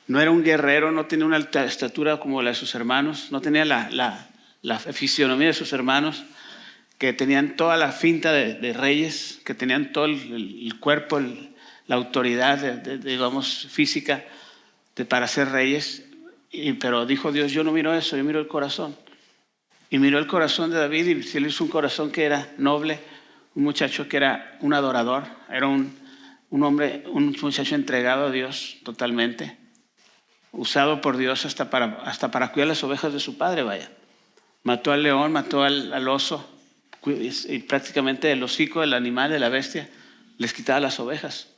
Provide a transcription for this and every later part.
No era un guerrero, no tenía una alta estatura como la de sus hermanos, no tenía la fisionomía de sus hermanos, que tenían toda la finta de reyes, que tenían todo el cuerpo, la autoridad, digamos, física para ser reyes. Pero dijo Dios, yo no miro eso, yo miro el corazón. Y miró el corazón de David y se le hizo un corazón que era noble, un muchacho que era un adorador, era un hombre, un muchacho entregado a Dios totalmente, usado por Dios hasta para cuidar las ovejas de su padre, vaya. Mató al león, mató al oso, y prácticamente el hocico del animal, de la bestia, les quitaba las ovejas.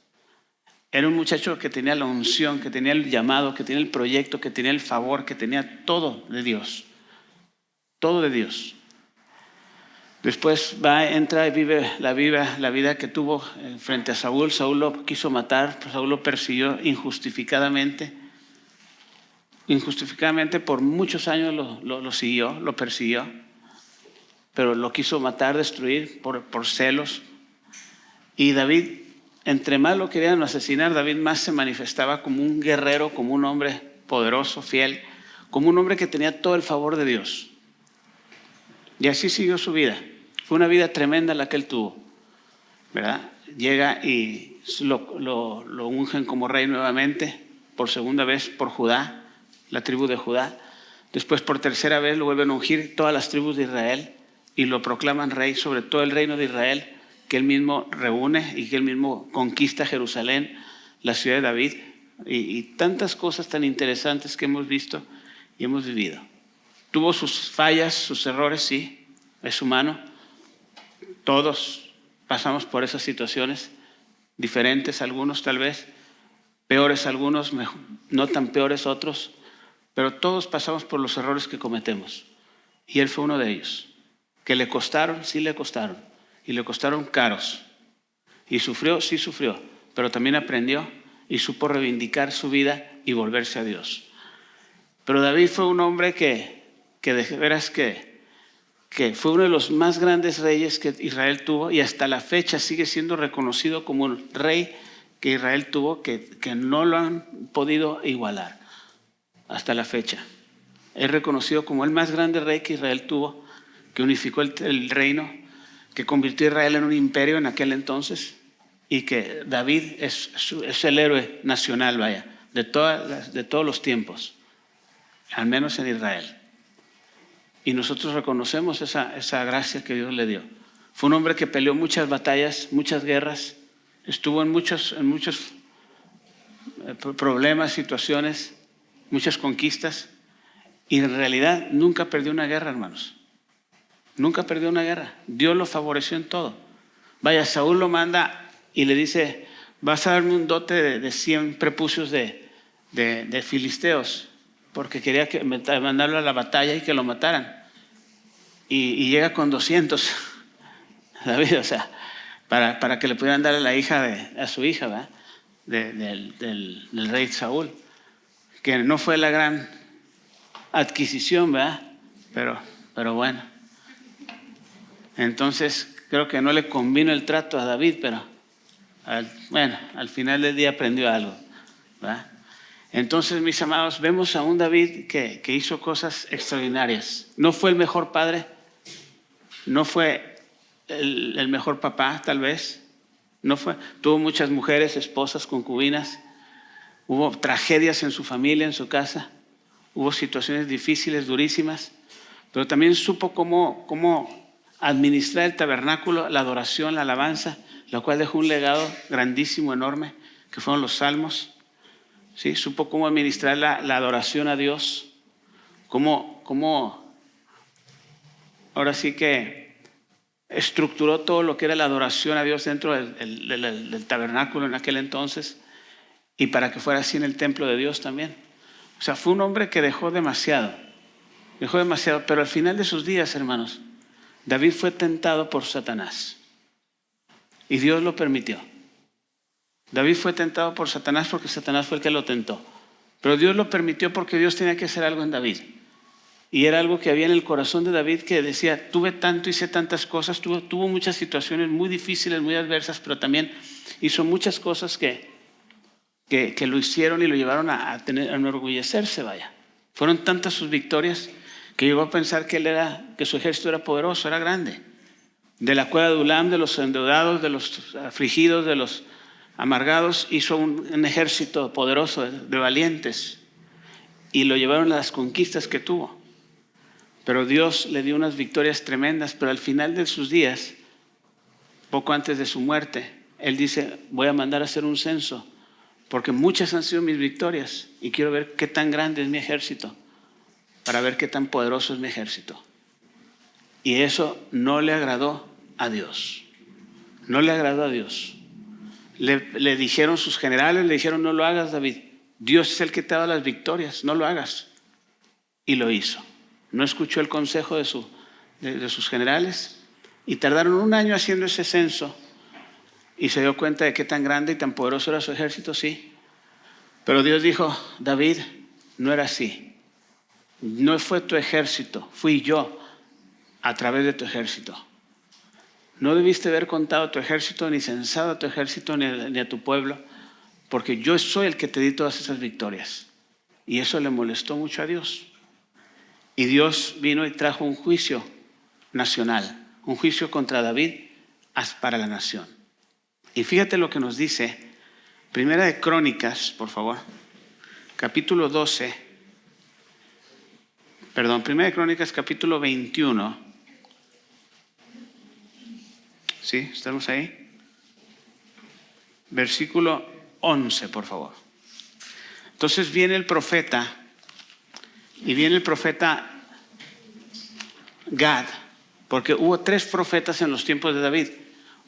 Era un muchacho que tenía la unción, que tenía el llamado, que tenía el proyecto, que tenía el favor, que tenía todo de Dios. Todo de Dios. Después entra y vive la vida que tuvo frente a Saúl. Saúl lo quiso matar, Saúl lo persiguió injustificadamente. Injustificadamente por muchos años lo siguió, lo persiguió. Pero lo quiso matar, destruir por celos. Y David, entre más lo querían asesinar, David más se manifestaba como un guerrero, como un hombre poderoso, fiel, como un hombre que tenía todo el favor de Dios. Y así siguió su vida. Fue una vida tremenda la que él tuvo, ¿verdad? Llega y lo ungen como rey nuevamente, por segunda vez por Judá, la tribu de Judá. Después por tercera vez lo vuelven a ungir todas las tribus de Israel y lo proclaman rey sobre todo el reino de Israel, que él mismo reúne y que él mismo conquista Jerusalén, la ciudad de David, y tantas cosas tan interesantes que hemos visto y hemos vivido. Tuvo sus fallas, sus errores, sí, es humano. Todos pasamos por esas situaciones, diferentes algunos tal vez, peores algunos, no tan peores otros, pero todos pasamos por los errores que cometemos. Y él fue uno de ellos, que le costaron, sí le costaron, y le costaron caros. Y sufrió, sí sufrió, pero también aprendió y supo reivindicar su vida y volverse a Dios. Pero David fue un hombre que de veras que fue uno de los más grandes reyes que Israel tuvo y hasta la fecha sigue siendo reconocido como el rey que Israel tuvo, que no lo han podido igualar hasta la fecha. Es reconocido como el más grande rey que Israel tuvo, que unificó el reino, que convirtió a Israel en un imperio en aquel entonces, y que David es el héroe nacional, vaya, de todos los tiempos, al menos en Israel. Y nosotros reconocemos esa gracia que Dios le dio. Fue un hombre que peleó muchas batallas, muchas guerras, estuvo en muchos problemas, situaciones, muchas conquistas, y en realidad nunca perdió una guerra, hermanos. Nunca perdió una guerra. Dios lo favoreció en todo. Vaya, Saúl lo manda y le dice, vas a darme un dote de 100 prepucios de filisteos, porque quería mandarlo a la batalla y que lo mataran. Y llega con 200, David, o sea, para que le pudieran dar a la hija a su hija, ¿verdad? Del rey Saúl, que no fue la gran adquisición, ¿verdad? Pero bueno. Entonces creo que no le convino el trato a David, pero al final del día aprendió algo, ¿verdad? Entonces, mis amados, vemos a un David que hizo cosas extraordinarias. No fue el mejor padre, no fue el mejor papá, tal vez. Tuvo muchas mujeres, esposas, concubinas. Hubo tragedias en su familia, en su casa. Hubo situaciones difíciles, durísimas. Pero también supo cómo administrar el tabernáculo, la adoración, la alabanza, lo cual dejó un legado grandísimo, enorme, que fueron los salmos. ¿Sí? Supo cómo administrar la adoración a Dios, cómo ahora sí que estructuró todo lo que era la adoración a Dios dentro del tabernáculo en aquel entonces, y para que fuera así en el templo de Dios también. O sea, fue un hombre que dejó demasiado, pero al final de sus días, hermanos, David fue tentado por Satanás y Dios lo permitió. David fue tentado por Satanás porque Satanás fue el que lo tentó. Pero Dios lo permitió porque Dios tenía que hacer algo en David. Y era algo que había en el corazón de David que decía, tuve tanto, hice tantas cosas, tuvo muchas situaciones muy difíciles, muy adversas, pero también hizo muchas cosas que que lo hicieron y lo llevaron a enorgullecerse, vaya. Fueron tantas sus victorias que llegó a pensar que su ejército era poderoso, era grande. De la cueva de Ulam, de los endeudados, de los afligidos, de los amargados, hizo un ejército poderoso de valientes y lo llevaron a las conquistas que tuvo. Pero Dios le dio unas victorias tremendas, pero al final de sus días, poco antes de su muerte, Él dice, voy a mandar a hacer un censo, porque muchas han sido mis victorias y quiero ver qué tan grande es mi ejército, para ver qué tan poderoso es mi ejército. Y eso no le agradó a Dios. No le agradó a Dios. Le dijeron sus generales, le dijeron, no lo hagas, David. Dios es el que te da las victorias, no lo hagas. Y lo hizo. No escuchó el consejo de sus generales y tardaron 1 año haciendo ese censo y se dio cuenta de qué tan grande y tan poderoso era su ejército, sí. Pero Dios dijo, David, no era así. No fue tu ejército, fui yo a través de tu ejército. No debiste haber contado a tu ejército, ni censado a tu ejército, ni a tu pueblo, porque yo soy el que te di todas esas victorias. Y eso le molestó mucho a Dios. Y Dios vino y trajo un juicio nacional, un juicio contra David para la nación. Y fíjate lo que nos dice, Primera de Crónicas, por favor, capítulo 12, Primera de Crónicas, capítulo 21. ¿Sí? ¿Estamos ahí? Versículo 11, por favor. Entonces viene el profeta, y viene el profeta Gad, porque hubo 3 profetas en los tiempos de David.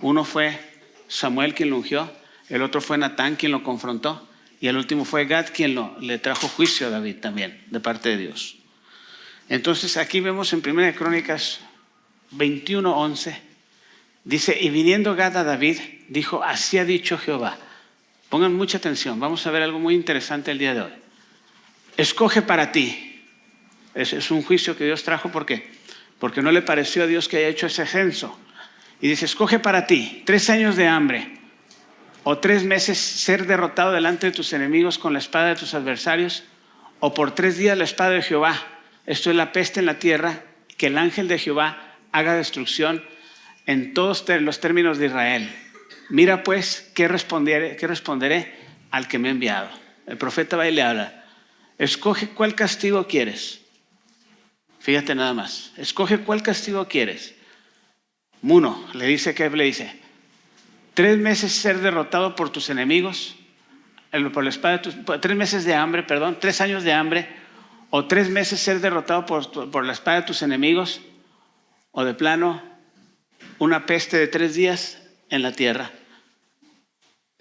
Uno fue Samuel quien lo ungió, el otro fue Natán quien lo confrontó, y el último fue Gad quien le trajo juicio a David también, de parte de Dios. Entonces aquí vemos en 1 Crónicas 21:11, dice, y viniendo Gad a David, dijo, así ha dicho Jehová. Pongan mucha atención, vamos a ver algo muy interesante el día de hoy. Escoge para ti. Es un juicio que Dios trajo, ¿por qué? Porque no le pareció a Dios que haya hecho ese censo. Y dice, escoge para ti 3 años de hambre o 3 meses ser derrotado delante de tus enemigos con la espada de tus adversarios, o por 3 días la espada de Jehová. Esto es la peste en la tierra, que el ángel de Jehová haga destrucción en todos los términos de Israel. Mira pues, ¿qué responderé al que me ha enviado? El profeta va y le habla. Escoge cuál castigo quieres. Fíjate nada más. Escoge cuál castigo quieres. Uno, le dice, 3 meses ser derrotado por tus enemigos, por la espada de 3 meses de hambre, 3 años de hambre, o 3 meses ser derrotado por la espada de tus enemigos, o de plano, una peste de 3 días en la tierra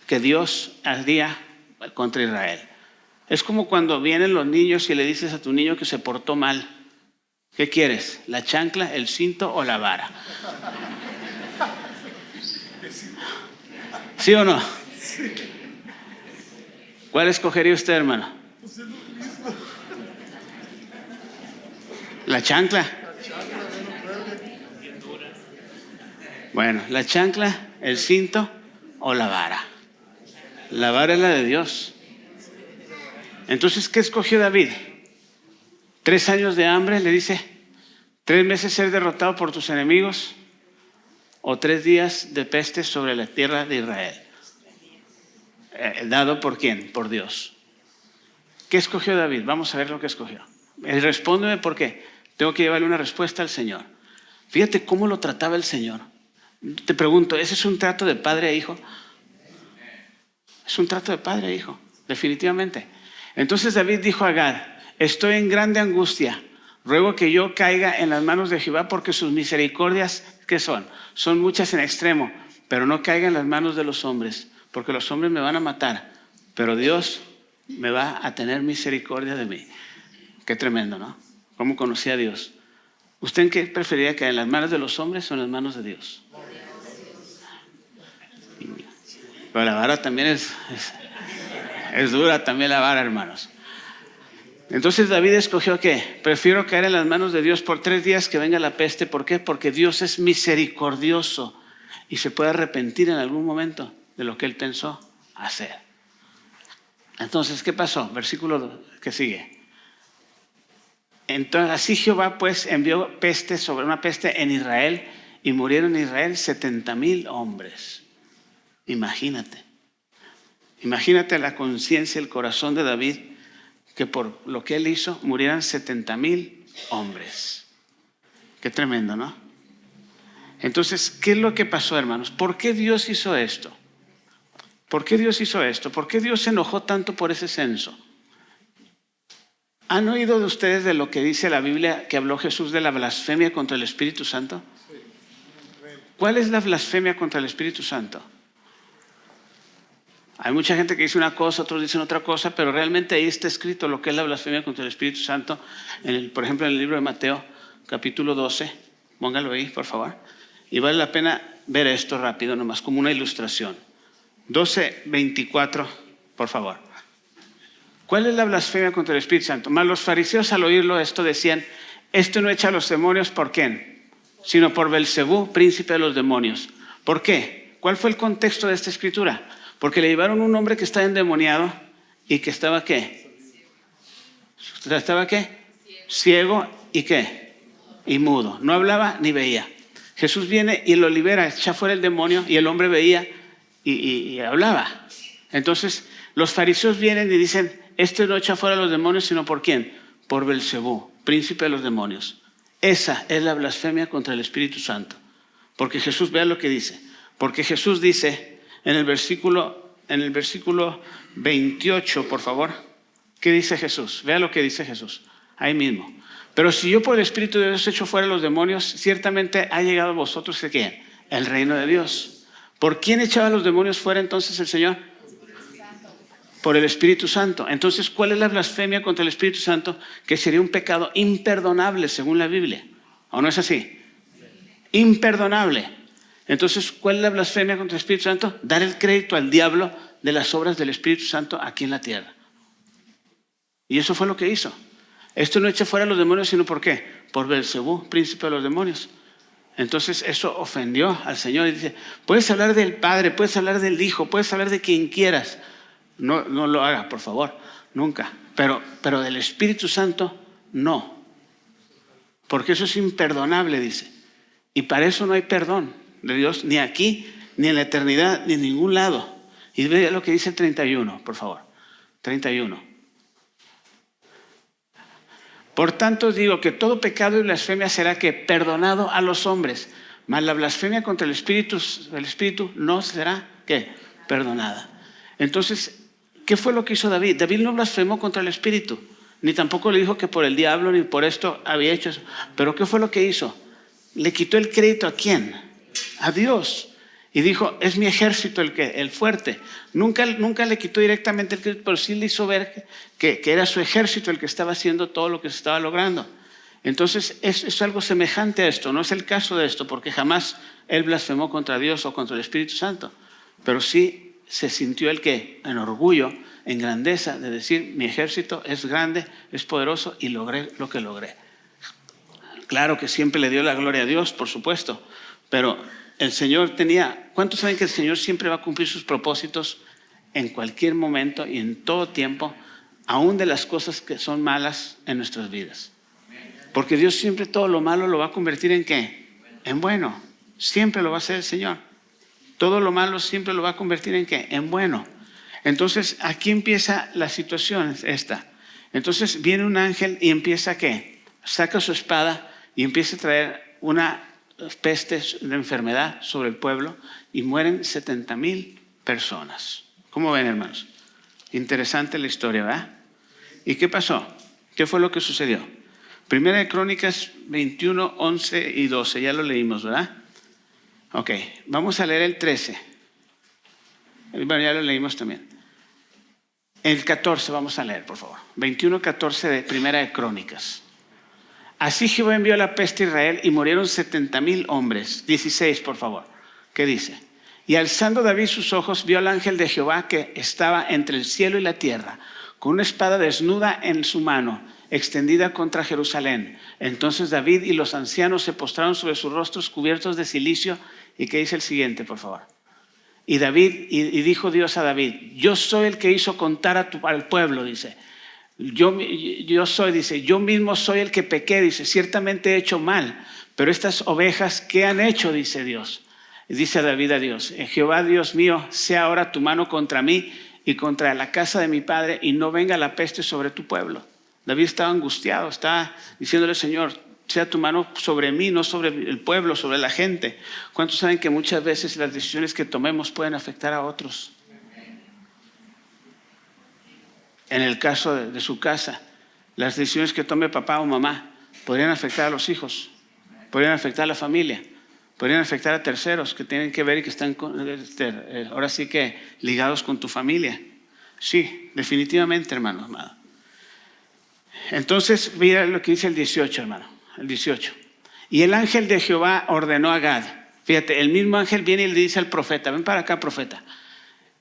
que Dios haría contra Israel. Es como cuando vienen los niños y le dices a tu niño que se portó mal. ¿Qué quieres? ¿La chancla, el cinto o la vara? ¿Sí o no? ¿Cuál escogería usted, hermano? ¿La chancla? Bueno, la chancla, el cinto o la vara. La vara es la de Dios. Entonces, ¿qué escogió David? 3 años de hambre, le dice, 3 meses ser derrotado por tus enemigos, o 3 días de peste sobre la tierra de Israel. ¿Dado por quién? Por Dios. ¿Qué escogió David? Vamos a ver lo que escogió. Respóndeme por qué. Tengo que llevarle una respuesta al Señor. Fíjate cómo lo trataba el Señor. Te pregunto, ¿ese es un trato de padre a hijo? Es un trato de padre a hijo, definitivamente. Entonces David dijo a Gad, estoy en grande angustia, ruego que yo caiga en las manos de Jehová, porque sus misericordias, ¿qué son? Son muchas en extremo, pero no caiga en las manos de los hombres, porque los hombres me van a matar, pero Dios me va a tener misericordia de mí. Qué tremendo, ¿no? ¿Cómo conocí a Dios? ¿Usted en qué preferiría caer, en las manos de los hombres o en las manos de Dios? Pero la vara también es dura, también la vara, hermanos. Entonces David escogió ¿qué? Prefiero caer en las manos de Dios por 3 días que venga la peste. ¿Por qué? Porque Dios es misericordioso y se puede arrepentir en algún momento de lo que él pensó hacer. Entonces, ¿qué pasó? Versículo que sigue. Entonces, así Jehová pues envió peste sobre una peste en Israel y murieron en Israel 70,000 hombres. Imagínate la conciencia, el corazón de David, que por lo que él hizo murieran 70,000 hombres. Qué tremendo, ¿no? Entonces, ¿qué es lo que pasó, hermanos? ¿Por qué Dios hizo esto? ¿Por qué Dios hizo esto? ¿Por qué Dios se enojó tanto por ese censo? ¿Han oído de ustedes de lo que dice la Biblia que habló Jesús de la blasfemia contra el Espíritu Santo? ¿Cuál es la blasfemia contra el Espíritu Santo? Hay mucha gente que dice una cosa, otros dicen otra cosa, pero realmente ahí está escrito lo que es la blasfemia contra el Espíritu Santo. Por ejemplo, en el libro de Mateo, capítulo 12. Póngalo ahí, por favor. Y vale la pena ver esto rápido, nomás como una ilustración. 12:24, por favor. ¿Cuál es la blasfemia contra el Espíritu Santo? Mas los fariseos al oírlo esto decían, esto no echa a los demonios, ¿por quién? Sino por Belcebú, príncipe de los demonios. ¿Por qué? ¿Cuál fue el contexto de esta escritura? Porque le llevaron un hombre que estaba endemoniado y que estaba ¿qué? ¿Estaba qué? Ciego y ¿qué? Y mudo. No hablaba ni veía. Jesús viene y lo libera, echa fuera el demonio y el hombre veía y hablaba. Entonces los fariseos vienen y dicen, este no echa fuera los demonios, sino ¿por quién? Por Belcebú, príncipe de los demonios. Esa es la blasfemia contra el Espíritu Santo. Porque Jesús, vea lo que dice. Porque Jesús dice en el versículo 28, por favor. ¿Qué dice Jesús? Vea lo que dice Jesús. Ahí mismo. Pero si yo por el Espíritu de Dios echo fuera los demonios, ciertamente ha llegado a vosotros ¿qué? El reino de Dios. ¿Por quién echaba los demonios fuera entonces el Señor? Por el Espíritu Santo. Entonces, ¿cuál es la blasfemia contra el Espíritu Santo? Que sería un pecado imperdonable según la Biblia. ¿O no es así? Imperdonable. Entonces, ¿cuál es la blasfemia contra el Espíritu Santo? Dar el crédito al diablo de las obras del Espíritu Santo aquí en la tierra. Y eso fue lo que hizo. Esto no echa fuera a los demonios, sino ¿por qué? Por Belcebú, príncipe de los demonios. Entonces eso ofendió al Señor y dice, puedes hablar del Padre, puedes hablar del Hijo, puedes hablar de quien quieras. No lo haga, por favor, nunca. Pero del Espíritu Santo, no. Porque eso es imperdonable, dice. Y para eso no hay perdón de Dios, ni aquí, ni en la eternidad, ni en ningún lado. Y ve lo que dice el 31, por favor. 31. Por tanto os digo que todo pecado y blasfemia será que perdonado a los hombres, mas la blasfemia contra el Espíritu no será ¿qué? Perdonada. Entonces, ¿qué fue lo que hizo David? David no blasfemó contra el Espíritu, ni tampoco le dijo que por el diablo ni por esto había hecho eso. Pero ¿qué fue lo que hizo? Le quitó el crédito ¿a quién? A Dios. Y dijo, es mi ejército el fuerte. Nunca le quitó directamente el crédito, pero sí le hizo ver que era su ejército el que estaba haciendo todo lo que se estaba logrando. Entonces es algo semejante a esto. No es el caso de esto, porque jamás él blasfemó contra Dios o contra el Espíritu Santo. Pero sí se sintió en orgullo, en grandeza, de decir, mi ejército es grande, es poderoso y logré lo que logré. Claro que siempre le dio la gloria a Dios, por supuesto, pero el Señor ¿cuántos saben que el Señor siempre va a cumplir sus propósitos en cualquier momento y en todo tiempo, aún de las cosas que son malas en nuestras vidas? Porque Dios siempre todo lo malo lo va a convertir ¿en qué? En bueno. Siempre lo va a hacer el Señor. Todo lo malo siempre lo va a convertir ¿en qué? En bueno. Entonces, aquí empieza la situación esta. Entonces, viene un ángel y empieza ¿qué? Saca su espada y empieza a traer una peste de enfermedad sobre el pueblo y mueren 70,000 personas. ¿Cómo ven, hermanos? Interesante la historia, ¿verdad? ¿Y qué pasó? ¿Qué fue lo que sucedió? Primera de Crónicas 21, 11 y 12, ya lo leímos, ¿verdad? Ok, vamos a leer el 13. Bueno, ya lo leímos también. El 14 vamos a leer, por favor. 21, 14 de Primera de Crónicas. Así Jehová envió la peste a Israel y murieron 70,000 hombres. 16, por favor. ¿Qué dice? Y alzando David sus ojos, vio al ángel de Jehová que estaba entre el cielo y la tierra, con una espada desnuda en su mano, extendida contra Jerusalén. Entonces David y los ancianos se postraron sobre sus rostros cubiertos de cilicio. ¿Y qué dice el siguiente, por favor? Y dijo Dios a David, yo soy el que hizo contar al pueblo, dice. Yo soy, dice, yo mismo soy el que pequé, dice, ciertamente he hecho mal, pero estas ovejas, ¿qué han hecho? Dice Dios. Y dice David a Dios, Jehová Dios mío, sea ahora tu mano contra mí y contra la casa de mi padre, y no venga la peste sobre tu pueblo. David estaba angustiado, estaba diciéndole, Señor, sea tu mano sobre mí, no sobre el pueblo, sobre la gente. ¿Cuántos saben que muchas veces las decisiones que tomemos pueden afectar a otros? En el caso de su casa, las decisiones que tome papá o mamá podrían afectar a los hijos, podrían afectar a la familia, podrían afectar a terceros que tienen que ver y que están ahora sí que ligados con tu familia. Sí, definitivamente, hermano amado. Entonces, mira lo que dice el 18, hermano, el 18. Y el ángel de Jehová ordenó a Gad. Fíjate, el mismo ángel viene y le dice al profeta, ven para acá, profeta.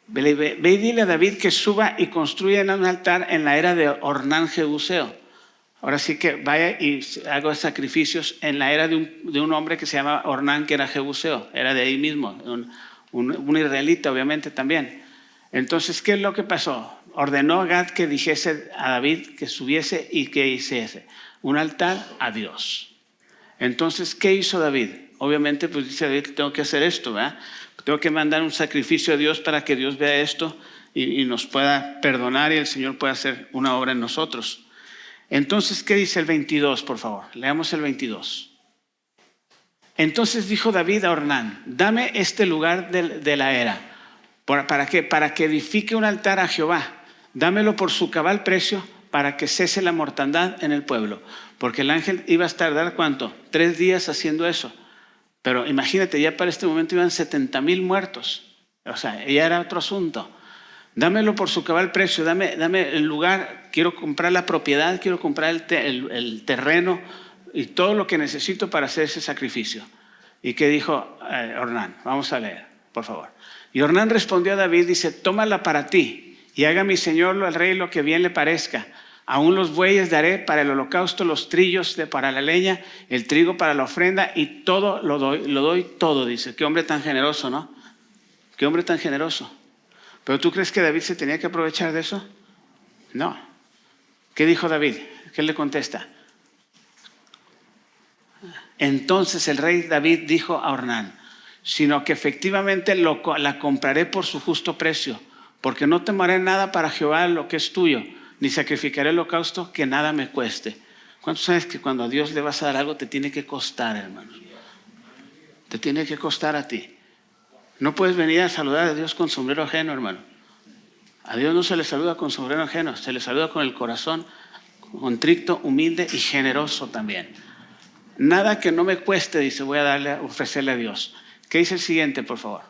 Ve y dile a David que suba y construya un altar en la era de Ornán Jebuseo. Ahora sí que vaya y haga sacrificios en la era de un hombre que se llama Ornán, que era Jebuseo. Era de ahí mismo, un israelita obviamente también. Entonces, ¿qué es lo que pasó? Ordenó a Gad que dijese a David que subiese y que hiciese un altar a Dios. Entonces, ¿qué hizo David? Obviamente, pues dice David, tengo que hacer esto, ¿verdad? Tengo que mandar un sacrificio a Dios para que Dios vea esto y nos pueda perdonar y el Señor pueda hacer una obra en nosotros. Entonces, ¿qué dice el 22, por favor? Leamos el 22. Entonces dijo David a Ornán, dame este lugar de la era. ¿Para qué? Para que edifique un altar a Jehová. Dámelo por su cabal precio para que cese la mortandad en el pueblo. Porque el ángel iba a tardar, ¿cuánto? 3 días haciendo eso. Pero imagínate, ya para este momento iban 70,000 muertos. O sea, ya era otro asunto. Dámelo por su cabal precio, dame el lugar, quiero comprar la propiedad, quiero comprar el terreno y todo lo que necesito para hacer ese sacrificio. ¿Y qué dijo Ornán? Vamos a leer, por favor. Y Ornán respondió a David, dice, tómala para ti y haga mi señor al rey lo que bien le parezca. Aún los bueyes daré para el holocausto, los trillos para la leña, el trigo para la ofrenda y todo lo doy todo, dice. Qué hombre tan generoso, ¿no? Qué hombre tan generoso. ¿Pero tú crees que David se tenía que aprovechar de eso? No. ¿Qué dijo David? ¿Qué le contesta? Entonces el rey David dijo a Ornán, sino que efectivamente la compraré por su justo precio, porque no tomaré nada para Jehová lo que es tuyo, ni sacrificaré el holocausto que nada me cueste. ¿Cuántos sabes que cuando a Dios le vas a dar algo te tiene que costar, hermano? Te tiene que costar a ti. No puedes venir a saludar a Dios con sombrero ajeno, hermano. A Dios no se le saluda con sombrero ajeno, se le saluda con el corazón contrito, humilde y generoso también. Nada que no me cueste, dice, voy a ofrecerle a Dios. ¿Qué dice el siguiente, por favor?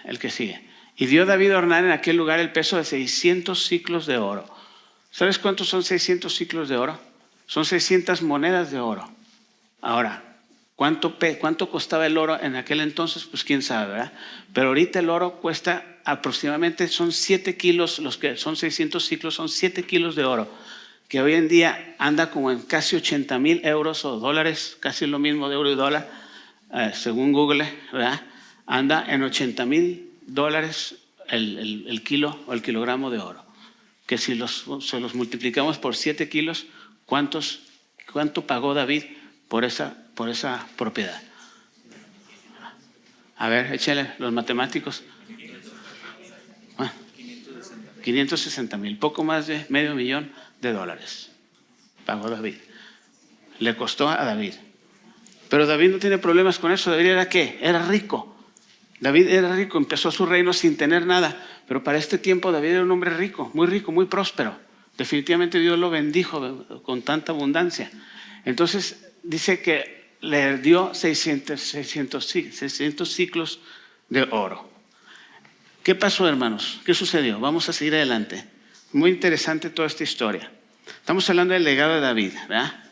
El que sigue. Y dio David a Ornán en aquel lugar el peso de 600 siclos de oro. ¿Sabes cuántos son 600 siclos de oro? Son 600 monedas de oro. Ahora, ¿cuánto costaba el oro en aquel entonces? Pues quién sabe, ¿verdad? Pero ahorita el oro cuesta aproximadamente, son 7 kilos, los que son 600 ciclos, son 7 kilos de oro, que hoy en día anda como en casi 80,000 euros o dólares, casi lo mismo de euro y dólar, según Google, ¿verdad? Anda en 80,000 dólares el kilo o el kilogramo de oro. Que si se los multiplicamos por 7 kilos, ¿cuánto pagó David por esa propiedad? A ver, échale los matemáticos. 560,000, poco más de $500,000 pagó David. Le costó a David. Pero David no tiene problemas con eso. David era ¿qué? Era rico. David era rico, empezó su reino sin tener nada, pero para este tiempo David era un hombre rico, muy próspero. Definitivamente Dios lo bendijo con tanta abundancia. Entonces dice que le dio 600 ciclos de oro. ¿Qué pasó, hermanos? ¿Qué sucedió? Vamos a seguir adelante. Muy interesante toda esta historia. Estamos hablando del legado de David, ¿verdad?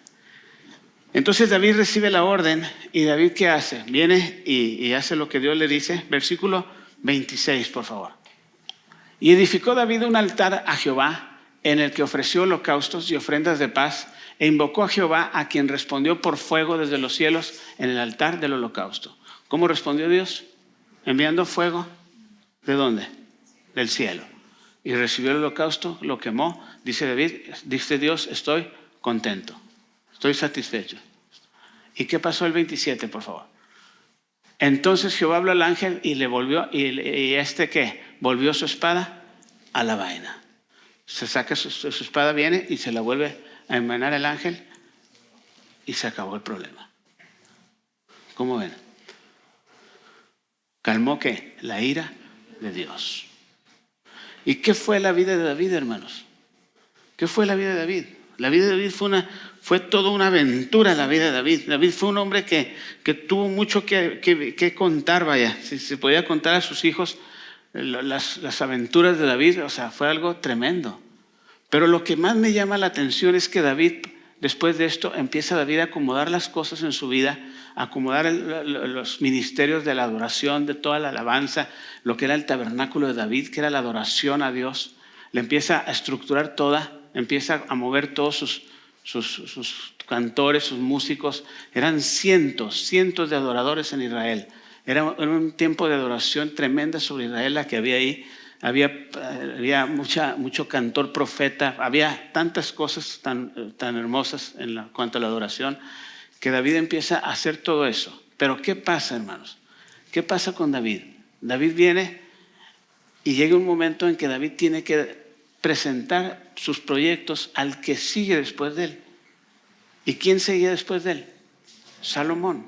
Entonces David recibe la orden y David ¿qué hace? Viene y hace lo que Dios le dice. Versículo 26, por favor. Y edificó David un altar a Jehová en el que ofreció holocaustos y ofrendas de paz e invocó a Jehová, a quien respondió por fuego desde los cielos en el altar del holocausto. ¿Cómo respondió Dios? enviando fuego. ¿De dónde? Del cielo. Y recibió el holocausto, lo quemó. Dice David, dice Dios, estoy contento, estoy satisfecho. ¿Y qué pasó el 27, por favor? Entonces Jehová habló al ángel y le volvió, y ¿qué? Volvió su espada a la vaina. Se saca su espada, viene y se la vuelve a envainar el ángel y se acabó el problema. ¿Cómo ven? Calmó ¿qué? La ira de Dios. ¿Y qué fue la vida de David, hermanos? ¿Qué fue la vida de David? La vida de David fue toda una aventura, la vida de David. David fue un hombre que tuvo mucho que contar, vaya. Si se podía contar a sus hijos las aventuras de David, o sea, fue algo tremendo. Pero lo que más me llama la atención es que David, después de esto, empieza David a acomodar las cosas en su vida, a acomodar los ministerios de la adoración, de toda la alabanza, lo que era el tabernáculo de David, que era la adoración a Dios. Le empieza a estructurar toda, empieza a mover todos sus cantores, sus músicos. Eran cientos de adoradores en Israel. Era un tiempo de adoración tremenda sobre Israel la que había ahí. Había mucho cantor profeta, había tantas cosas tan hermosas en cuanto a la adoración, que David empieza a hacer todo eso. Pero ¿qué pasa, hermanos? ¿Qué pasa con David? David viene y llega un momento en que David tiene que presentar sus proyectos al que sigue después de él. ¿Y quién seguía después de él? Salomón.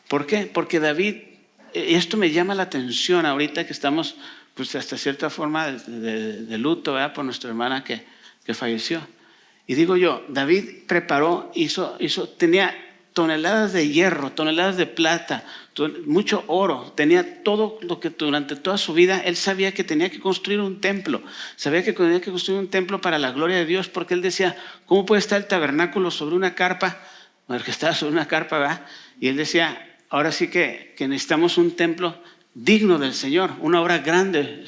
¿Por qué? Porque David, y esto me llama la atención ahorita que estamos, pues hasta cierta forma de luto, ¿verdad? Por nuestra hermana que falleció. Y digo yo, David preparó, tenía toneladas de hierro, toneladas de plata, mucho oro, tenía todo lo que durante toda su vida él sabía que tenía que construir un templo, sabía que tenía que construir un templo para la gloria de Dios, porque él decía, ¿cómo puede estar el tabernáculo sobre una carpa? Bueno, que estaba sobre una carpa, ¿verdad? Y él decía, ahora sí que necesitamos un templo digno del Señor, una obra grande,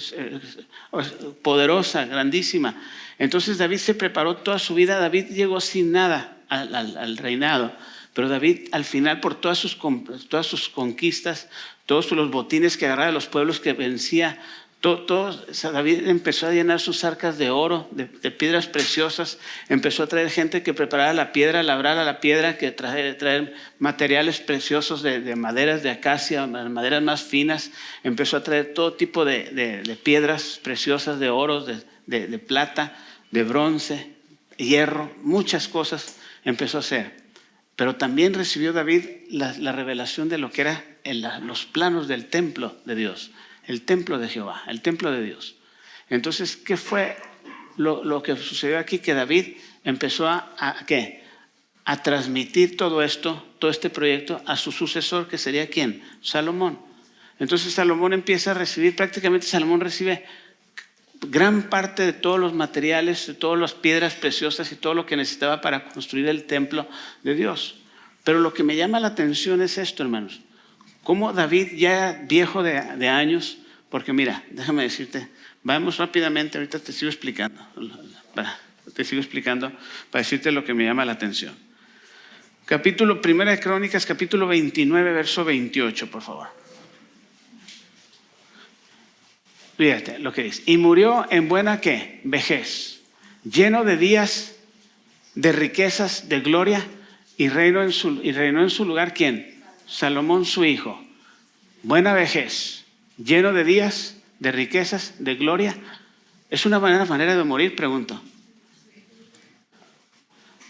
poderosa, grandísima. Entonces David se preparó toda su vida. David llegó sin nada al reinado, pero David al final, por todas sus conquistas, todos los botines que agarraba de los pueblos que vencía, David empezó a llenar sus arcas de oro, de piedras preciosas. Empezó a traer gente que preparara la piedra, labrara la piedra, que traer materiales preciosos de maderas de acacia, maderas más finas. Empezó a traer todo tipo de piedras preciosas, de oro, de plata, de bronce, hierro, muchas cosas empezó a hacer. Pero también recibió David la revelación de lo que era los planos del templo de Dios. El templo de Jehová, el templo de Dios. Entonces, ¿qué fue lo que sucedió aquí? Que David empezó a transmitir todo esto, todo este proyecto a su sucesor, que sería ¿quién? Salomón. Entonces Salomón empieza a recibir, prácticamente Salomón recibe gran parte de todos los materiales, de todas las piedras preciosas y todo lo que necesitaba para construir el templo de Dios. Pero lo que me llama la atención es esto, hermanos. Cómo David, ya viejo de años, porque mira, déjame decirte, vamos rápidamente, ahorita te sigo explicando para decirte lo que me llama la atención. Primera de Crónicas, capítulo 29, verso 28, por favor. Fíjate lo que dice. Y murió en buena ¿qué? Vejez, lleno de días, de riquezas, de gloria, y reinó en su lugar ¿quién? Salomón su hijo. Buena vejez, lleno de días, de riquezas, de gloria. ¿Es una buena manera de morir? Pregunto.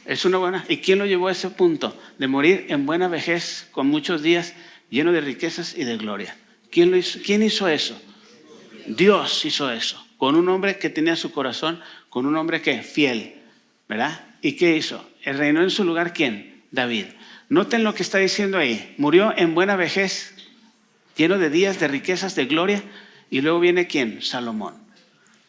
Es una buena. ¿Y quién lo llevó a ese punto? De morir en buena vejez, con muchos días, lleno de riquezas y de gloria. ¿Quién lo hizo? ¿Quién hizo eso? Dios hizo eso. Con un hombre que tenía su corazón, con un hombre que fiel, ¿verdad? ¿Y qué hizo? Reinó en su lugar ¿quién? David. Noten lo que está diciendo ahí. Murió en buena vejez, lleno de días, de riquezas, de gloria. Y luego viene ¿quién? Salomón.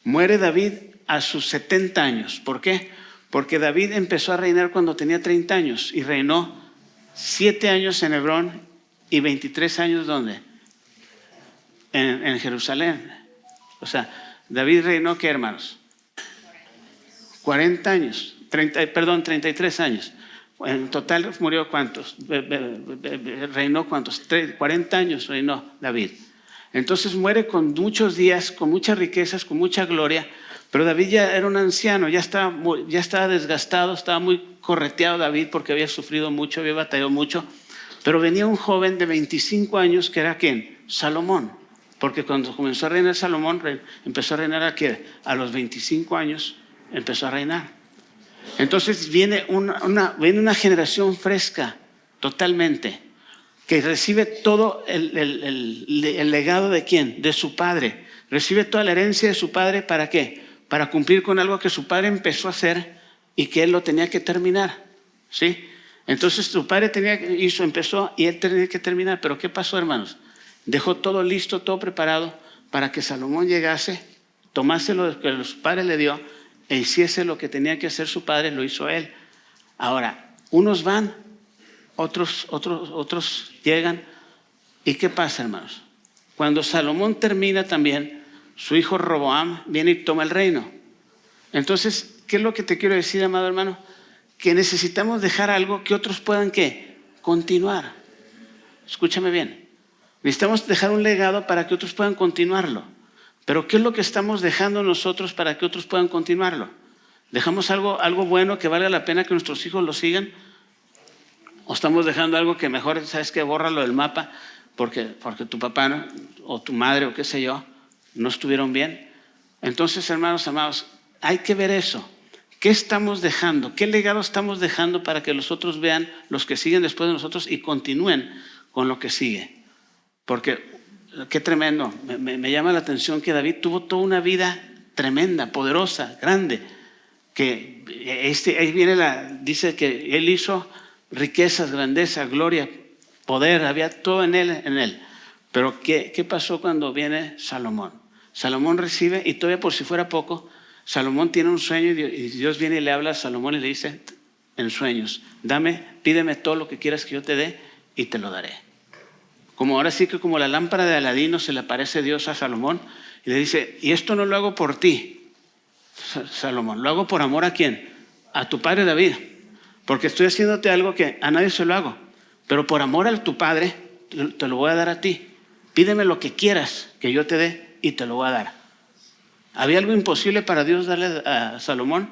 Muere David a sus 70 años. ¿Por qué? Porque David empezó a reinar cuando tenía 30 años y reinó 7 años en Hebrón y 23 años ¿dónde? En Jerusalén. O sea, David reinó ¿qué, hermanos? 40 años. 33 años. En total murió ¿cuántos? Reinó ¿cuántos? 40 años reinó David. Entonces muere con muchos días, con muchas riquezas, con mucha gloria, pero David ya era un anciano, ya estaba desgastado, estaba muy correteado David porque había sufrido mucho, había batallado mucho, pero venía un joven de 25 años que era ¿quién? Salomón, porque cuando comenzó a reinar Salomón, empezó a reinar a los 25 años, empezó a reinar. Entonces viene una generación fresca, totalmente, que recibe todo el legado de ¿quién? De su padre. Recibe toda la herencia de su padre, ¿para qué? Para cumplir con algo que su padre empezó a hacer y que él lo tenía que terminar, ¿sí? Entonces su padre empezó y él tenía que terminar. Pero ¿qué pasó, hermanos? Dejó todo listo, todo preparado para que Salomón llegase, tomase lo que su padre le dio e hiciese lo que tenía que hacer su padre, lo hizo él. Ahora, unos van, otros llegan. ¿Y qué pasa, hermanos? Cuando Salomón termina también, su hijo Roboam viene y toma el reino. Entonces, ¿qué es lo que te quiero decir, amado hermano? Que necesitamos dejar algo que otros puedan, ¿qué? Continuar. Escúchame bien. Necesitamos dejar un legado para que otros puedan continuarlo. Pero ¿qué es lo que estamos dejando nosotros para que otros puedan continuarlo? ¿Dejamos algo bueno que valga la pena que nuestros hijos lo sigan? ¿O estamos dejando algo que mejor, sabes qué, bórralo del mapa porque tu papá, ¿no? O tu madre o qué sé yo no estuvieron bien? Entonces, hermanos amados, hay que ver eso. ¿Qué estamos dejando? ¿Qué legado estamos dejando para que los otros vean, los que siguen después de nosotros, y continúen con lo que sigue? Porque qué tremendo. Me llama la atención que David tuvo toda una vida tremenda, poderosa, grande. Que ahí viene dice que él hizo riquezas, grandeza, gloria, poder, había todo en él. Pero ¿qué pasó cuando viene Salomón? Salomón recibe, y todavía por si fuera poco, Salomón tiene un sueño y Dios viene y le habla a Salomón y le dice en sueños: pídeme todo lo que quieras que yo te dé y te lo daré. Como ahora sí que como la lámpara de Aladino se le aparece Dios a Salomón y le dice: y esto no lo hago por ti, Salomón, lo hago por amor ¿a quién? A tu padre David, porque estoy haciéndote algo que a nadie se lo hago, pero por amor a tu padre te lo voy a dar a ti. Pídeme lo que quieras que yo te dé y te lo voy a dar. ¿Había algo imposible para Dios darle a Salomón?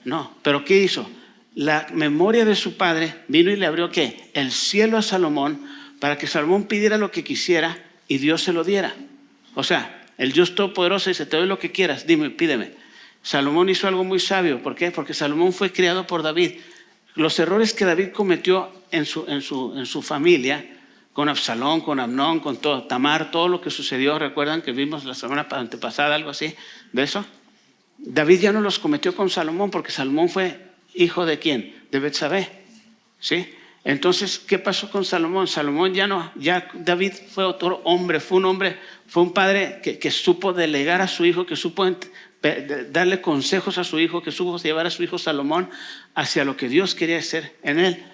No, pero ¿qué hizo? La memoria de su padre vino y le abrió ¿qué? El cielo a Salomón, para que Salomón pidiera lo que quisiera y Dios se lo diera. O sea, el Dios Todopoderoso dice: te doy lo que quieras, dime, pídeme. Salomón hizo algo muy sabio. ¿Por qué? Porque Salomón fue criado por David. Los errores que David cometió en su familia, con Absalón, con Amnón, con todo, Tamar, todo lo que sucedió, recuerdan que vimos la semana antepasada algo así de eso. David ya no los cometió con Salomón, porque Salomón fue hijo de ¿quién? De Betsabé, ¿sí? Entonces, ¿qué pasó con Salomón? Salomón ya David fue otro hombre, fue un padre que supo delegar a su hijo, que supo darle consejos a su hijo, que supo llevar a su hijo Salomón hacia lo que Dios quería hacer en él,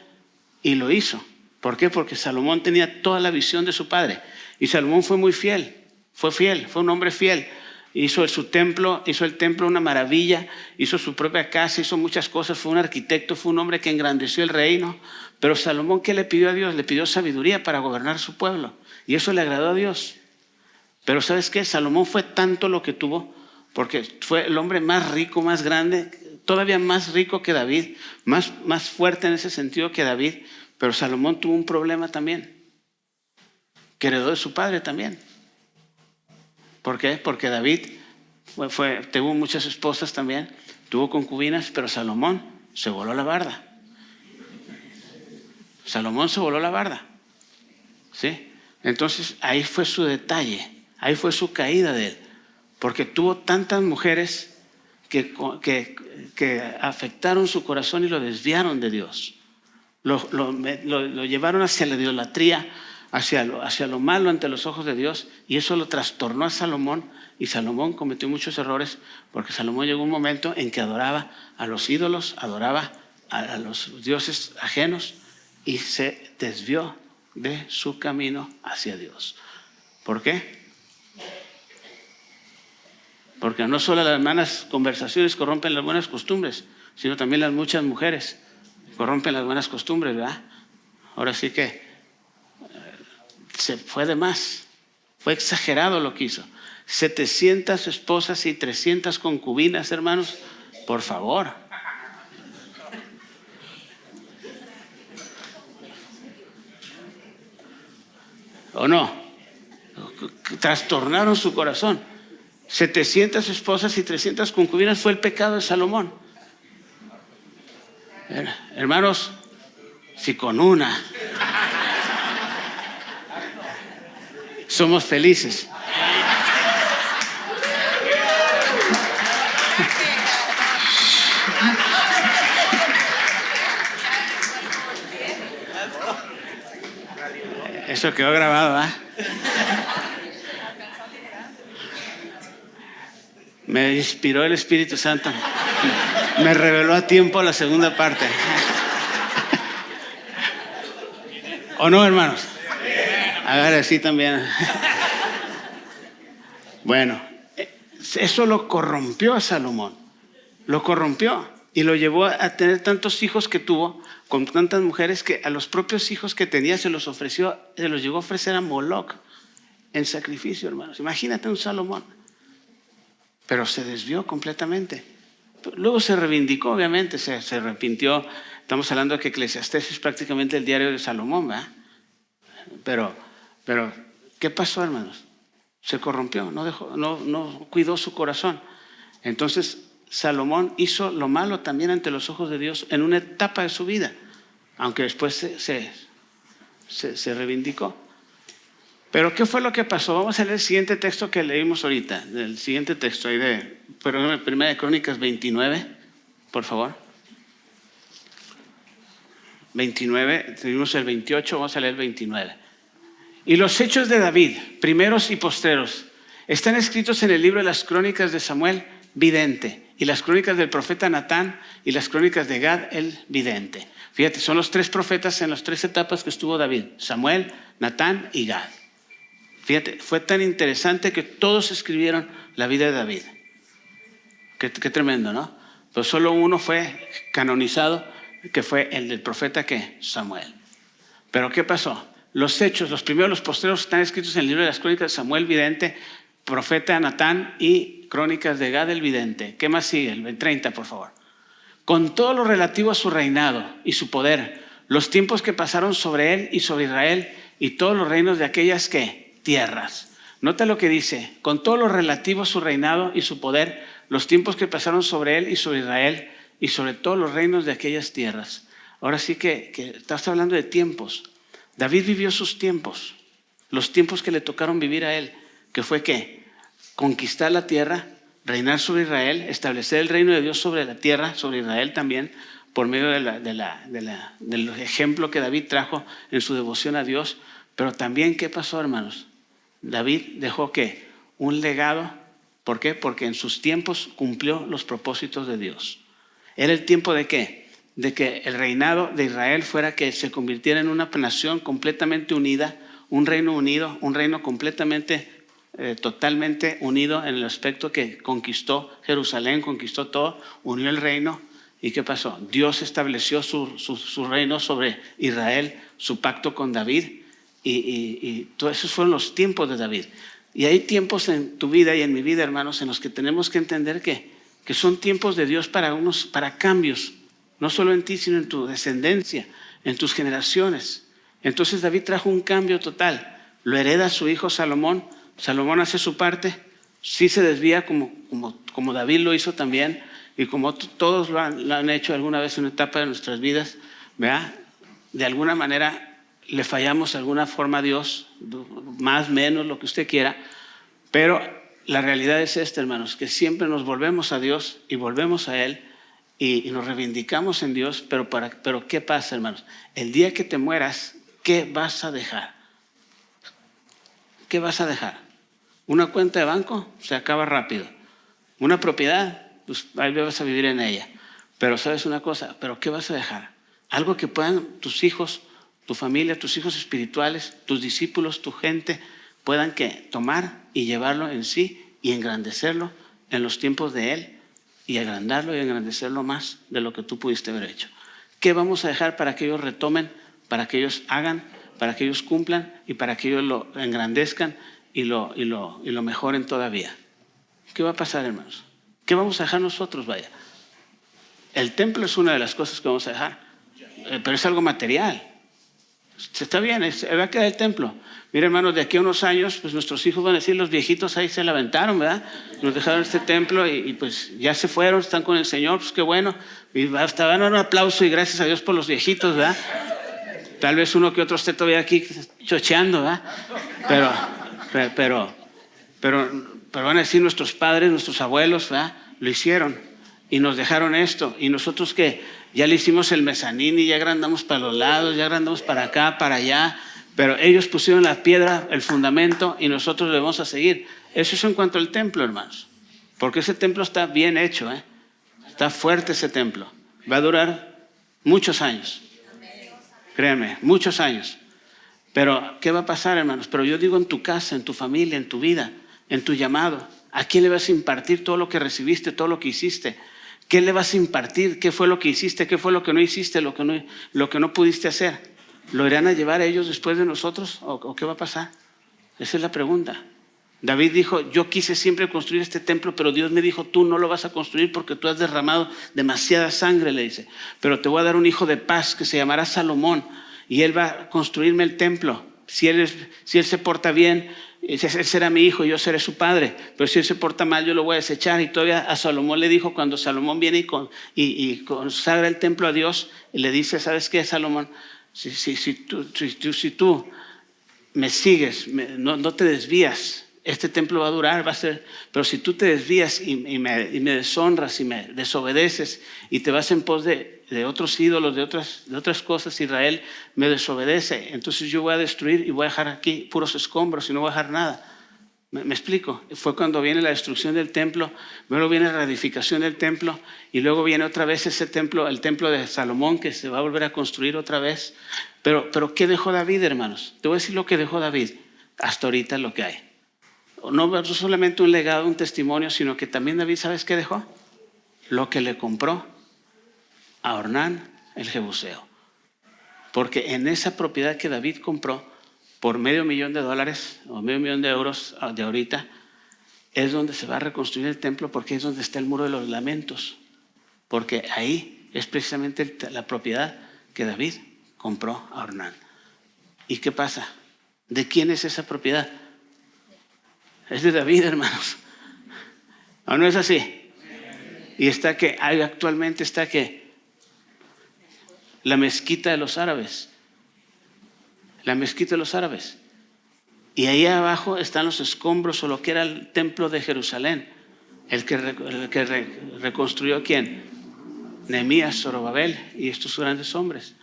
y lo hizo. ¿Por qué? Porque Salomón tenía toda la visión de su padre, y Salomón fue muy fiel, fue un hombre fiel. Hizo el templo una maravilla, hizo su propia casa, hizo muchas cosas, fue un arquitecto, fue un hombre que engrandeció el reino. Pero Salomón, ¿qué le pidió a Dios? Le pidió sabiduría para gobernar su pueblo, y eso le agradó a Dios. Pero ¿sabes qué? Salomón fue tanto lo que tuvo, porque fue el hombre más rico, más grande, todavía más rico que David, más fuerte en ese sentido que David. Pero Salomón tuvo un problema también, que heredó de su padre también. ¿Por qué? Porque David tuvo muchas esposas también, tuvo concubinas, pero Salomón se voló la barda. Salomón se voló la barda, ¿sí? Entonces ahí fue su detalle, ahí fue su caída de él, porque tuvo tantas mujeres que afectaron su corazón y lo desviaron de Dios. Lo llevaron hacia la idolatría, hacia lo malo ante los ojos de Dios, y eso lo trastornó a Salomón, y Salomón cometió muchos errores, porque Salomón llegó un momento en que adoraba a los ídolos, adoraba a los dioses ajenos, y se desvió de su camino hacia Dios. ¿Por qué? Porque no solo las malas conversaciones corrompen las buenas costumbres, sino también las muchas mujeres corrompen las buenas costumbres, ¿verdad? Ahora sí que se fue de más. Fue exagerado lo que hizo. 700 esposas y 300 concubinas, hermanos. Por favor. ¿O no? Trastornaron su corazón. 700 esposas y 300 concubinas fue el pecado de Salomón. Hermanos, si con una somos felices. Eso quedó grabado, ¿eh? Me inspiró el Espíritu Santo. Me reveló a tiempo la segunda parte. ¿O no, hermanos? Hágale así también. Bueno, eso lo corrompió a Salomón. Lo corrompió y lo llevó a tener tantos hijos que tuvo con tantas mujeres que a los propios hijos que tenía se los llegó a ofrecer a Moloc en sacrificio, hermanos. Imagínate un Salomón. Pero se desvió completamente. Luego se reivindicó, obviamente, se arrepintió. Estamos hablando de que Eclesiastés es prácticamente el diario de Salomón, ¿verdad? Pero, ¿qué pasó, hermanos? Se corrompió, no cuidó su corazón. Entonces, Salomón hizo lo malo también ante los ojos de Dios en una etapa de su vida, aunque después se reivindicó. Pero ¿qué fue lo que pasó? Vamos a leer el siguiente texto que leímos ahorita, el siguiente texto ahí Primera de Crónicas 29, por favor. 29, tenemos el 28, vamos a leer el 29. Y los hechos de David, primeros y postreros, están escritos en el libro de las crónicas de Samuel, vidente, y las crónicas del profeta Natán y las crónicas de Gad, el vidente. Fíjate, son los tres profetas en las tres etapas que estuvo David, Samuel, Natán y Gad. Fíjate, fue tan interesante que todos escribieron la vida de David. Qué tremendo, ¿no? Pues solo uno fue canonizado, que fue el del profeta ¿qué? Samuel. Pero ¿qué pasó? Los hechos, los primeros, los postreros están escritos en el libro de las crónicas de Samuel vidente, profeta Natán y crónicas de Gad el vidente. ¿Qué más sigue? El 30, por favor. Con todo lo relativo a su reinado y su poder, los tiempos que pasaron sobre él y sobre Israel y todos los reinos de aquellas ¿qué? Tierras. Nota lo que dice, con todo lo relativo a su reinado y su poder, los tiempos que pasaron sobre él y sobre Israel y sobre todos los reinos de aquellas tierras. Ahora sí que estás hablando de tiempos. David vivió sus tiempos, los tiempos que le tocaron vivir a él, que fue ¿qué? Conquistar la tierra, reinar sobre Israel, establecer el reino de Dios sobre la tierra, sobre Israel también, por medio del ejemplo que David trajo en su devoción a Dios. Pero también, ¿qué pasó, hermanos? David dejó ¿qué? Un legado. ¿Por qué? Porque en sus tiempos cumplió los propósitos de Dios. Era el tiempo de ¿qué? De que el reinado de Israel fuera que se convirtiera en una nación completamente unida, un reino unido, un reino completamente, totalmente unido en el aspecto que conquistó Jerusalén, conquistó todo, unió el reino. ¿Y qué pasó? Dios estableció su reino sobre Israel, su pacto con David. Y todos esos fueron los tiempos de David. Y hay tiempos en tu vida y en mi vida, hermanos, en los que tenemos que entender que son tiempos de Dios para cambios, no solo en ti, sino en tu descendencia, en tus generaciones. Entonces David trajo un cambio total. Lo hereda su hijo Salomón. Salomón hace su parte, sí se desvía como David lo hizo también, y como todos lo han hecho alguna vez en una etapa de nuestras vidas, ¿verdad? De alguna manera le fallamos de alguna forma a Dios, más, menos, lo que usted quiera, pero la realidad es esta, hermanos, que siempre nos volvemos a Dios y volvemos a Él y nos reivindicamos en Dios, pero ¿qué pasa, hermanos? El día que te mueras, ¿qué vas a dejar? ¿Qué vas a dejar? ¿Una cuenta de banco? Se acaba rápido. ¿Una propiedad? Pues ahí vas a vivir en ella. Pero ¿sabes una cosa? ¿Pero qué vas a dejar? Algo que puedan tus hijos, tu familia, tus hijos espirituales, tus discípulos, tu gente, puedan ¿qué? Tomar y llevarlo en sí y engrandecerlo en los tiempos de Él y agrandarlo y engrandecerlo más de lo que tú pudiste haber hecho. ¿Qué vamos a dejar para que ellos retomen, para que ellos hagan, para que ellos cumplan y para que ellos lo engrandezcan y lo mejoren todavía? ¿Qué va a pasar, hermanos? ¿Qué vamos a dejar nosotros, vaya? El templo es una de las cosas que vamos a dejar, pero es algo material. Está bien, va a quedar el templo. Mira, hermanos, de aquí a unos años, pues nuestros hijos van a decir, los viejitos ahí se la aventaron, ¿verdad? Nos dejaron este templo y pues ya se fueron, están con el Señor, pues qué bueno. Y hasta van a dar un aplauso y gracias a Dios por los viejitos, ¿verdad? Tal vez uno que otro esté todavía aquí chocheando, ¿verdad? Pero van a decir nuestros padres, nuestros abuelos, ¿verdad? Lo hicieron y nos dejaron esto. Y nosotros que ya le hicimos el mezanín y ya agrandamos para los lados, ya agrandamos para acá, para allá. Pero ellos pusieron la piedra, el fundamento y nosotros le vamos a seguir. Eso es en cuanto al templo, hermanos. Porque ese templo está bien hecho, ¿eh? Está fuerte ese templo. Va a durar muchos años. Créanme, muchos años. Pero, ¿qué va a pasar, hermanos? Pero yo digo en tu casa, en tu familia, en tu vida, en tu llamado. ¿A quién le vas a impartir todo lo que recibiste, todo lo que hiciste? ¿Qué le vas a impartir? ¿Qué fue lo que hiciste? ¿Qué fue lo que no hiciste? Lo que no pudiste hacer. ¿Lo irán a llevar a ellos después de nosotros? ¿O qué va a pasar? Esa es la pregunta. David dijo, yo quise siempre construir este templo, pero Dios me dijo, tú no lo vas a construir porque tú has derramado demasiada sangre, le dice. Pero te voy a dar un hijo de paz que se llamará Salomón y él va a construirme el templo. Si él se porta bien, él será mi hijo y yo seré su padre. Pero si él se porta mal, yo lo voy a desechar. Y todavía a Salomón le dijo, cuando Salomón viene y consagra el templo a Dios, y le dice, ¿sabes qué, Salomón? Si tú me sigues, no te desvías, este templo va a durar, va a ser, pero si tú te desvías y me deshonras y me desobedeces y te vas en pos de otros ídolos, de otras cosas, Israel me desobedece, entonces yo voy a destruir y voy a dejar aquí puros escombros y no voy a dejar nada. ¿Me explico? Fue cuando viene la destrucción del templo, luego viene la reedificación del templo y luego viene otra vez ese templo, el templo de Salomón, que se va a volver a construir otra vez. Pero ¿qué dejó David, hermanos? Te voy a decir lo que dejó David. Hasta ahorita lo que hay. No solamente un legado, un testimonio, sino que también David, ¿sabes qué dejó? Lo que le compró a Ornán el Jebuseo. Porque en esa propiedad que David compró por $500,000 o $500,000 de ahorita, es donde se va a reconstruir el templo, porque es donde está el muro de los lamentos. Porque ahí es precisamente la propiedad que David compró a Ornán. ¿Y qué pasa? ¿De quién es esa propiedad? Es de David, hermanos. ¿O no es así? Y está que actualmente está que la mezquita de los árabes. La mezquita de los árabes. Y ahí abajo están los escombros o lo que era el templo de Jerusalén. El que reconstruyó ¿quién? Nehemías, Zorobabel y estos grandes hombres.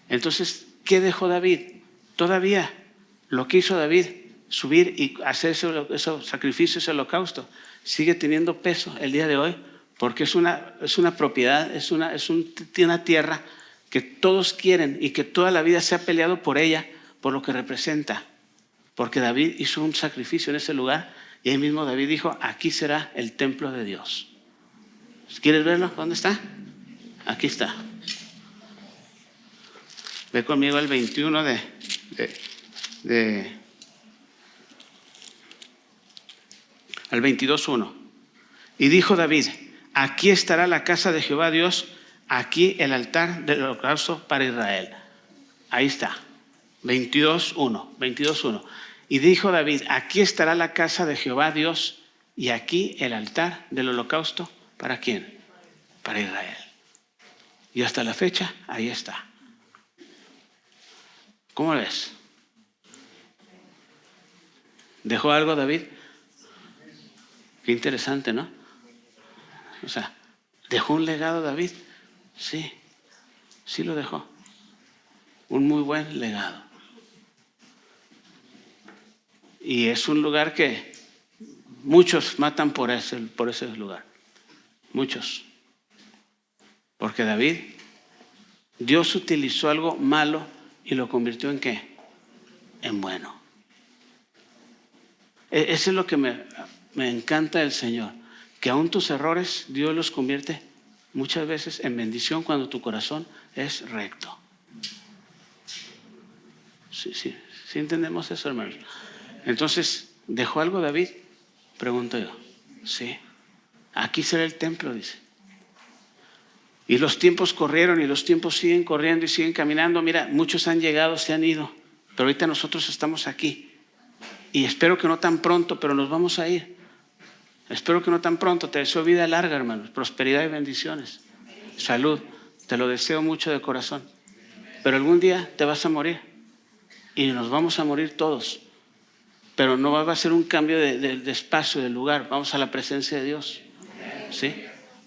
Entonces, ¿qué dejó David? Todavía lo que hizo David, subir y hacer ese sacrificio, ese holocausto, sigue teniendo peso el día de hoy, porque es una propiedad, es una tierra que todos quieren y que toda la vida se ha peleado por ella, por lo que representa. Porque David hizo un sacrificio en ese lugar y ahí mismo David dijo, aquí será el templo de Dios. ¿Quieres verlo? ¿Dónde está? Aquí está. Ve conmigo el 21 al 22:1. Y dijo David, aquí estará la casa de Jehová Dios, aquí el altar del holocausto para Israel. Ahí está. 22:1. Y dijo David, aquí estará la casa de Jehová Dios y aquí el altar del holocausto. ¿Para quién? Para Israel. Y hasta la fecha, ahí está. ¿Cómo ves? ¿Dejó algo David? Qué interesante, ¿no? O sea, ¿dejó un legado David? Sí, sí lo dejó. Un muy buen legado. Y es un lugar que muchos matan por ese lugar. Muchos. Porque David, Dios utilizó algo malo y lo convirtió en ¿qué? En bueno. Eso es lo que me encanta del Señor. Que aún tus errores Dios los convierte muchas veces en bendición cuando tu corazón es recto. Sí entendemos eso, hermanos. Entonces, ¿dejó algo David? Pregunto yo. Sí. Aquí será el templo, dice. Y los tiempos corrieron y los tiempos siguen corriendo y siguen caminando. Mira, muchos han llegado, se han ido, pero ahorita nosotros estamos aquí. Y espero que no tan pronto, pero nos vamos a ir. Espero que no tan pronto. Te deseo vida larga, hermanos, prosperidad y bendiciones. Salud, te lo deseo mucho de corazón. Pero algún día te vas a morir y nos vamos a morir todos. Pero no va a ser un cambio de espacio, de lugar. Vamos a la presencia de Dios. ¿Sí?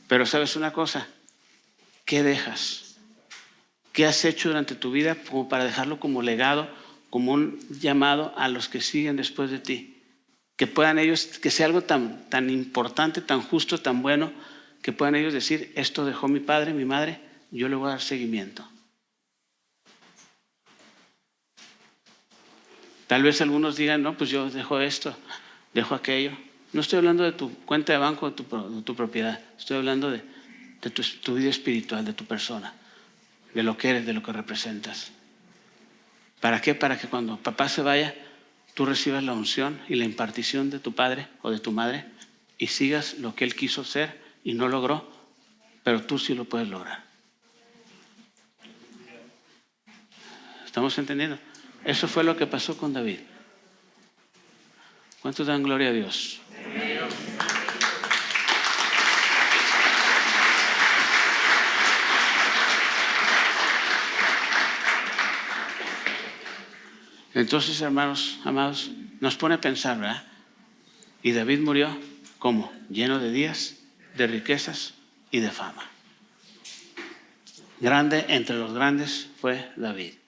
Pero ¿sabes una cosa? ¿Qué dejas? ¿Qué has hecho durante tu vida como para dejarlo como legado, como un llamado a los que siguen después de ti? Que puedan ellos, que sea algo tan importante, tan justo, tan bueno, que puedan ellos decir, esto dejó mi padre, mi madre, yo le voy a dar seguimiento. Tal vez algunos digan, no, pues yo dejo esto, dejo aquello. No estoy hablando de tu cuenta de banco, de tu propiedad. Estoy hablando de tu vida espiritual, de tu persona, de lo que eres, de lo que representas. ¿Para qué? Para que cuando papá se vaya, tú recibas la unción y la impartición de tu padre o de tu madre y sigas lo que él quiso ser y no logró, pero tú sí lo puedes lograr. ¿Estamos entendiendo? Eso fue lo que pasó con David. ¿Cuántos dan gloria a Dios? Entonces, hermanos, amados, nos pone a pensar, ¿verdad? Y David murió, ¿cómo? Lleno de días, de riquezas y de fama. Grande entre los grandes fue David.